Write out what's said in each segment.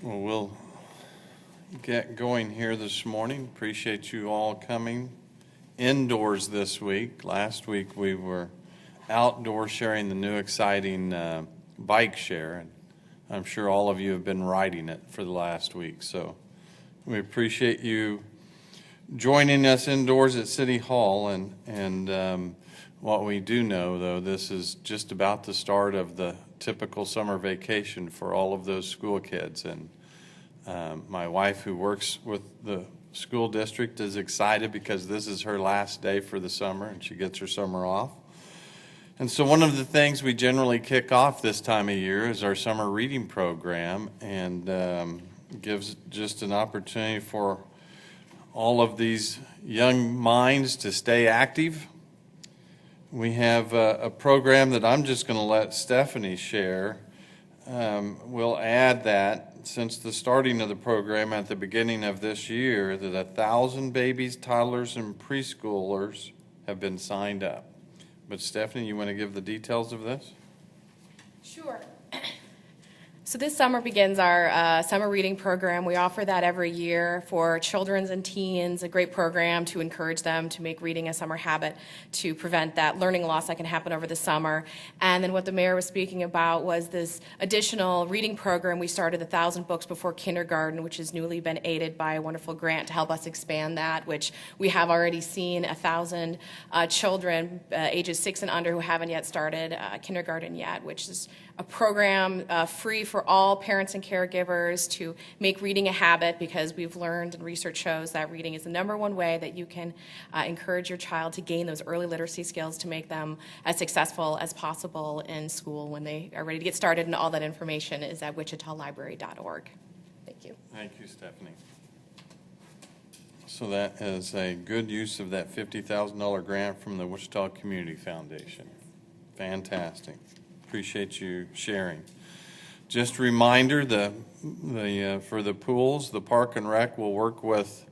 Well, we'll get going here this morning. Appreciate you all coming indoors this week. Last week we were outdoors sharing the new exciting bike share, and I'm sure all of you have been riding it for the last week. So we appreciate you joining us indoors at City Hall, and what we do know, though, this is just about the start of the typical summer vacation for all of those school kids. And my wife, who works with the school district, is excited because this is her last day for the summer and she gets her summer off. And so one of the things we generally kick off this time of year is our summer reading program, and gives just an opportunity for all of these young minds to stay active. We have a program that I'm just going to let Stephanie share. We'll add that since the starting of the program at the beginning of this year, that 1,000 babies, toddlers, and preschoolers have been signed up. But Stephanie, you want to give the details of this? Sure. So this summer begins our summer reading program. We offer that every year for children and teens, a great program to encourage them to make reading a summer habit to prevent that learning loss that can happen over the summer. And then what the mayor was speaking about was this additional reading program. We started 1,000 books before kindergarten, which has newly been aided by a wonderful grant to help us expand that, which we have already seen 1,000 children ages 6 and under who haven't yet started kindergarten yet, which is a program free for all parents and caregivers to make reading a habit, because we've learned and research shows that reading is the #1 way that you can encourage your child to gain those early literacy skills to make them as successful as possible in school when they are ready to get started, and all that information is at wichitalibrary.org. Thank you. Thank you, Stephanie. So that is a good use of that $50,000 grant from the Wichita Community Foundation. Fantastic. Appreciate you sharing. Just a reminder, for the pools, the Park and Rec will work with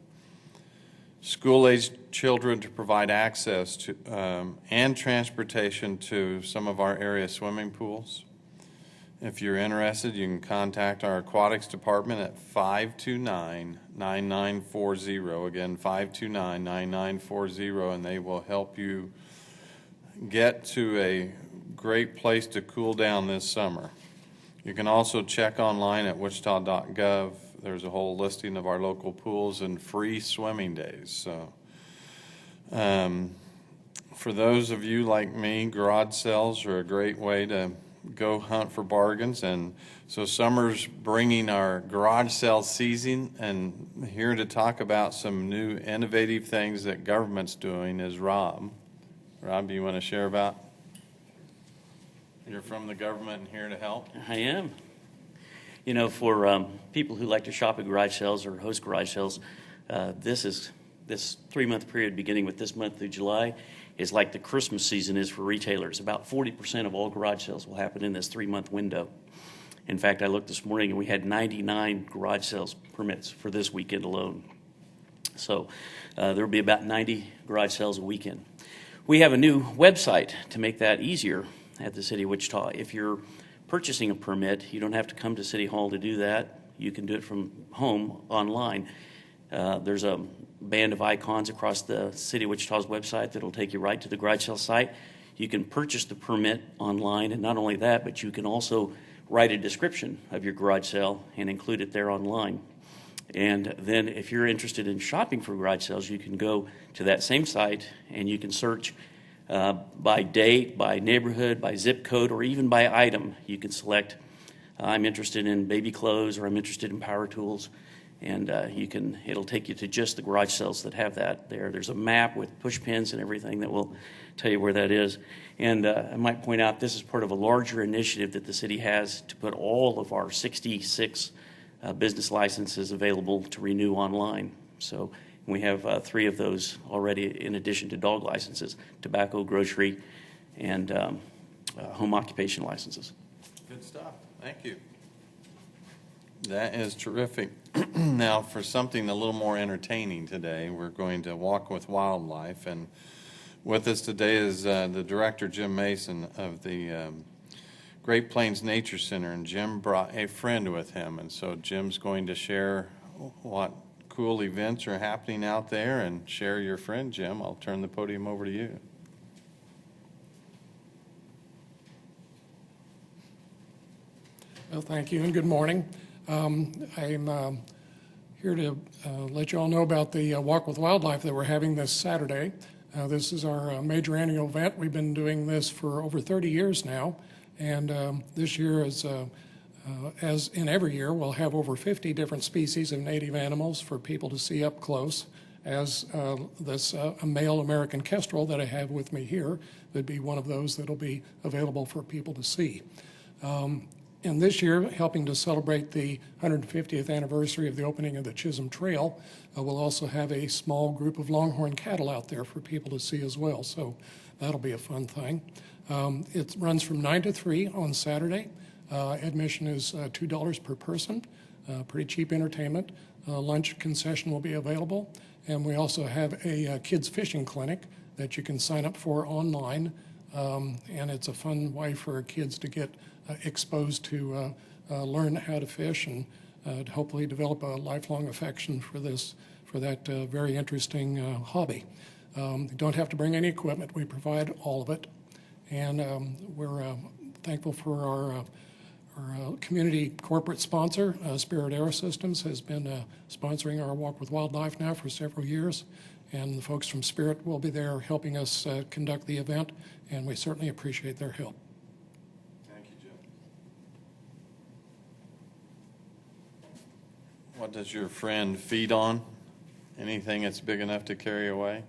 school-aged children to provide access to and transportation to some of our area swimming pools. If you're interested, you can contact our aquatics department at 529-9940. Again, 529-9940, and they will help you get to a great place to cool down this summer. You can also check online at wichita.gov. There's a whole listing of our local pools and free swimming days. So, for those of you like me, garage sales are a great way to go hunt for bargains. And so summer's bringing our garage sale season, and here to talk about some new innovative things that government's doing is Rob. Rob, do you want to share about? You're from the government and here to help? I am. You know, for people who like to shop at garage sales or host garage sales, this 3-month period beginning with this month through July is like the Christmas season is for retailers. About 40% of all garage sales will happen in this 3-month window. In fact, I looked this morning and we had 99 garage sales permits for this weekend alone. So there will be about 90 garage sales a weekend. We have a new website to make that easier at the City of Wichita. If you're purchasing a permit, you don't have to come to City Hall to do that. You can do it from home online. There's a band of icons across the City of Wichita's website that'll take you right to the garage sale site. You can purchase the permit online, and not only that, but you can also write a description of your garage sale and include it there online. And then if you're interested in shopping for garage sales, you can go to that same site and you can search by date, by neighborhood, by zip code, or even by item. You can select, I'm interested in baby clothes, or I'm interested in power tools, and it'll take you to just the garage sales that have that there. There's a map with push pins and everything that will tell you where that is. And I might point out this is part of a larger initiative that the city has to put all of our 66 business licenses available to renew online. So we have 3 of those already, in addition to dog licenses, tobacco, grocery, and home occupation licenses. Good stuff. Thank you. That is terrific. Now, for something a little more entertaining today, we're going to walk with wildlife. And with us today is the director, Jim Mason, of the Great Plains Nature Center, and Jim brought a friend with him. And so Jim's going to share what cool events are happening out there and share your friend, Jim. I'll turn the podium over to you. Well, thank you and good morning. I'm here to let you all know about the Walk with Wildlife that we're having this Saturday. This is our major annual event. We've been doing this for over 30 years now, and this year is, as in every year, we'll have over 50 different species of native animals for people to see up close, as this a male American kestrel that I have with me here would be one of those that will be available for people to see. And this year, helping to celebrate the 150th anniversary of the opening of the Chisholm Trail, we'll also have a small group of longhorn cattle out there for people to see as well. So that'll be a fun thing. It runs from 9 to 3 on Saturday. Admission is $2 per person, pretty cheap entertainment. Lunch concession will be available. And we also have a kids fishing clinic that you can sign up for online. And it's a fun way for kids to get exposed to learn how to fish and to hopefully develop a lifelong affection for that very interesting hobby. You don't have to bring any equipment. We provide all of it. And we're thankful for our community corporate sponsor, Spirit Aerosystems, has been sponsoring our Walk with Wildlife now for several years. And the folks from Spirit will be there helping us conduct the event, and we certainly appreciate their help. Thank you, Jim. What does your friend feed on? Anything that's big enough to carry away?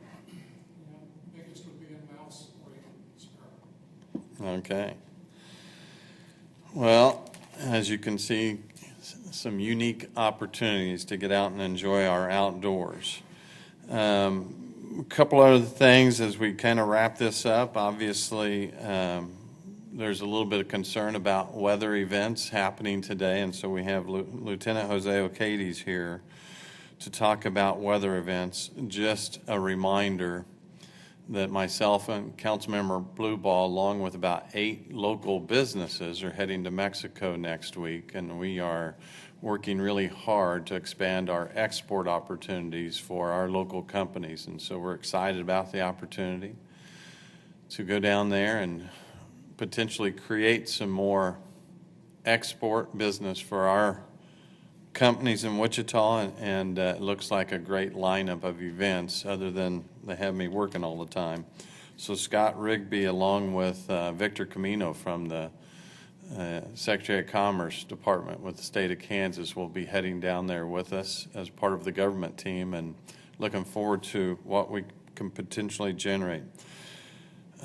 Biggest would be a mouse or a sparrow. Okay. Well, as you can see, some unique opportunities to get out and enjoy our outdoors. A couple other things as we kind of wrap this up. Obviously, there's a little bit of concern about weather events happening today, and so we have Lieutenant Jose O'Cades here to talk about weather events. Just a reminder that myself and Councilmember Blueball, along with about 8 local businesses, are heading to Mexico next week, and we are working really hard to expand our export opportunities for our local companies. And so we're excited about the opportunity to go down there and potentially create some more export business for our companies in Wichita, and it looks like a great lineup of events other than they have me working all the time. So Scott Rigby, along with Victor Camino from the Secretary of Commerce Department with the state of Kansas, will be heading down there with us as part of the government team, and looking forward to what we can potentially generate.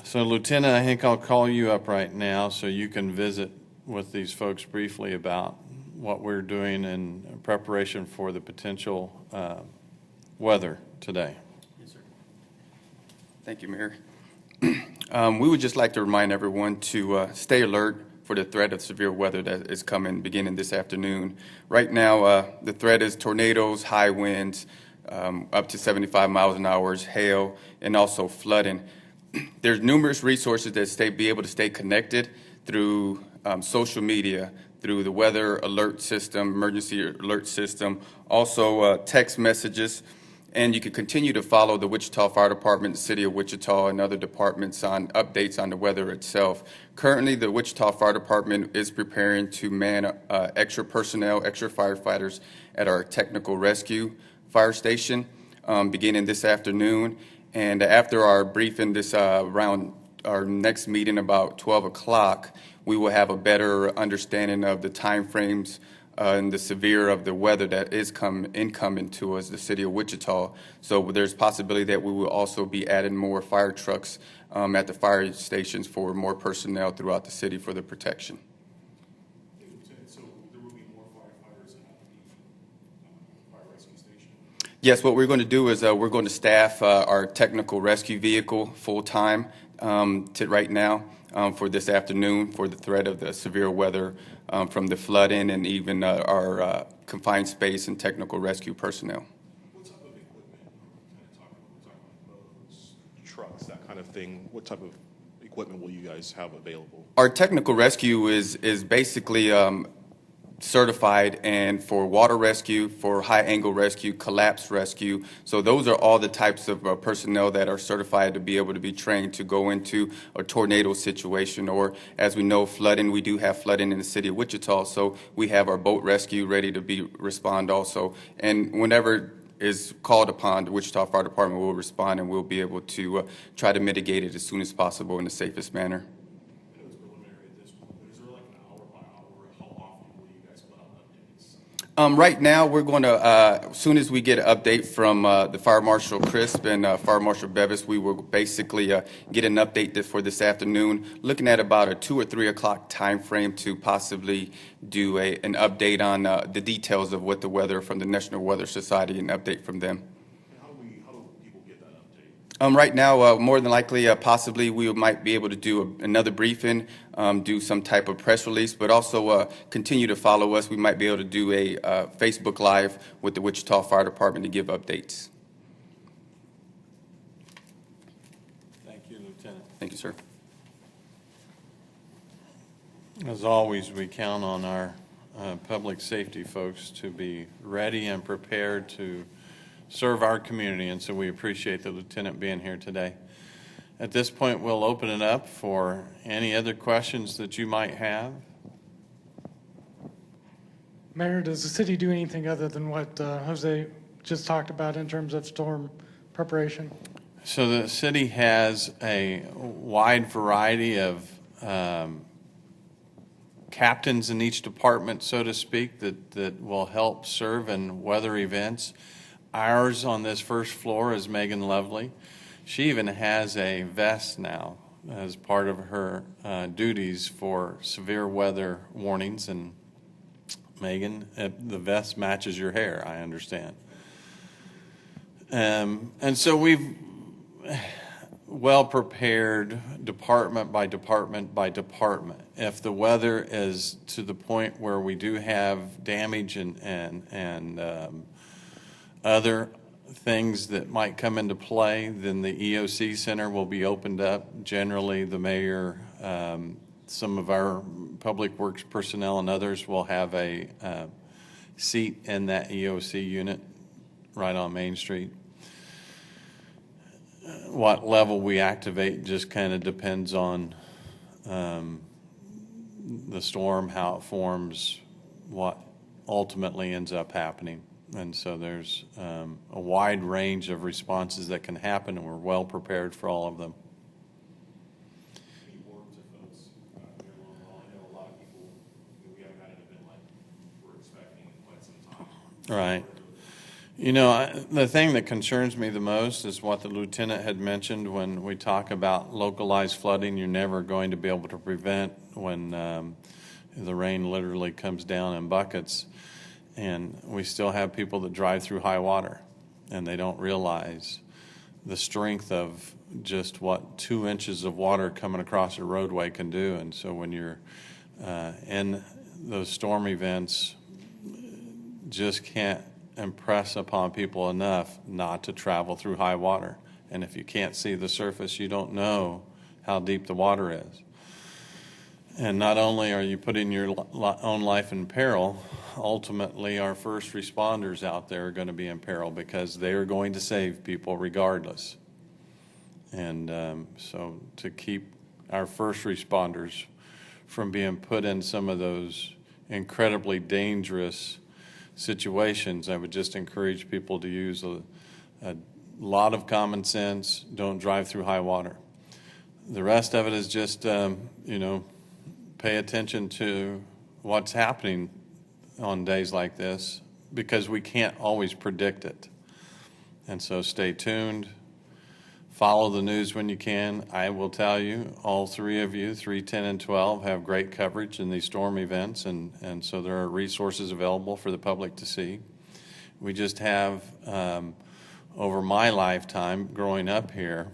So Lieutenant, I think I'll call you up right now so you can visit with these folks briefly about what we're doing in preparation for the potential weather today. Yes, sir. Thank you, Mayor. We would just like to remind everyone to stay alert for the threat of severe weather that is coming beginning this afternoon. Right now, the threat is tornadoes, high winds, up to 75 miles an hour, hail, and also flooding. There's numerous resources that be able to stay connected through social media, through the weather alert system, emergency alert system, also text messages. And you can continue to follow the Wichita Fire Department, the City of Wichita, and other departments on updates on the weather itself. Currently, the Wichita Fire Department is preparing to man extra personnel, extra firefighters at our technical rescue fire station beginning this afternoon. And after our briefing around our next meeting about 12 o'clock, we will have a better understanding of the time frames and the severe of the weather that is incoming to us, the city of Wichita. So there's possibility that we will also be adding more fire trucks at the fire stations for more personnel throughout the city for the protection. So there will be more firefighters at the fire rescue station? Yes, what we're going to do is we're going to staff our technical rescue vehicle full-time right now for this afternoon for the threat of the severe weather from the flooding and even our confined space and technical rescue personnel. What type of equipment? We're talking about boats, trucks, that kind of thing. What type of equipment equipment will you guys have available? Our technical rescue is basically certified and for water rescue, for high angle rescue, collapse rescue. So those are all the types of personnel that are certified to be able to be trained to go into a tornado situation, or as we know, flooding. We do have flooding in the city of Wichita, so we have our boat rescue ready to be respond also. And whenever is called upon, the Wichita Fire Department will respond, and we'll be able to try to mitigate it as soon as possible in the safest manner. I know it's preliminary at this point, but is there like an hour by hour, how often will you guys put out updates? Right now, we're going to, as soon as we get an update from the Fire Marshal Crisp and Fire Marshal Bevis, we will basically get an update for this afternoon, looking at about a 2 or 3 o'clock time frame to possibly do an update on the details of what the weather from the National Weather Society, and update from them. And how do people get that update? Right now, more than likely, possibly we might be able to do another briefing, do some type of press release, but also continue to follow us. We might be able to do a Facebook Live with the Wichita Fire Department to give updates. Thank you, Lieutenant. Thank you, sir. As always, we count on our public safety folks to be ready and prepared to serve our community, and so we appreciate the lieutenant being here today. At this point, we'll open it up for any other questions that you might have. Mayor, does the city do anything other than what Jose just talked about in terms of storm preparation? So the city has a wide variety of captains in each department, so to speak, that will help serve in weather events. Ours on this first floor is Megan Lovely. She even has a vest now as part of her duties for severe weather warnings. And Megan, the vest matches your hair, I understand. And so we've well prepared department by department by department. If the weather is to the point where we do have damage and other things that might come into play, then the EOC Center will be opened up. Generally, the mayor, some of our public works personnel and others will have a seat in that EOC unit right on Main Street. What level we activate just kind of depends on the storm, how it forms, what ultimately ends up happening. And so there's a wide range of responses that can happen, and we're well prepared for all of them. Any word to folks here in Longwell? I know a lot of people, we haven't had an event like we're expecting in quite some time. Right. You know, the thing that concerns me the most is what the lieutenant had mentioned when we talk about localized flooding. You're never going to be able to prevent when the rain literally comes down in buckets. And we still have people that drive through high water, and they don't realize the strength of just what 2 inches of water coming across a roadway can do. And so when you're in those storm events, just can't impress upon people enough not to travel through high water. And if you can't see the surface, you don't know how deep the water is. And not only are you putting your own life in peril, ultimately our first responders out there are going to be in peril because they are going to save people regardless. And so to keep our first responders from being put in some of those incredibly dangerous situations, I would just encourage people to use a lot of common sense. Don't drive through high water. The rest of it is just, pay attention to what's happening on days like this, because we can't always predict it. And so stay tuned. Follow the news when you can. I will tell you, all three of you, 3, 10, and 12, have great coverage in these storm events, and so there are resources available for the public to see. We just have, over my lifetime growing up here,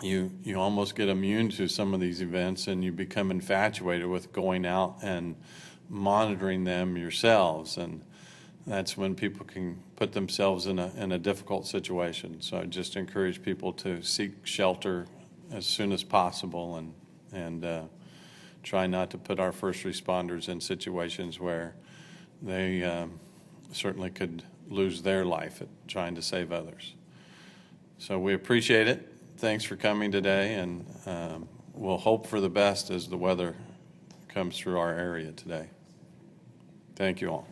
you almost get immune to some of these events, and you become infatuated with going out and monitoring them yourselves, and that's when people can put themselves in a difficult situation. So I just encourage people to seek shelter as soon as possible and try not to put our first responders in situations where they certainly could lose their life at trying to save others. So we appreciate it. Thanks for coming today, and we'll hope for the best as the weather comes through our area today. Thank you all.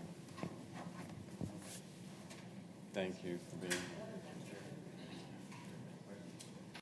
Thank you for being here.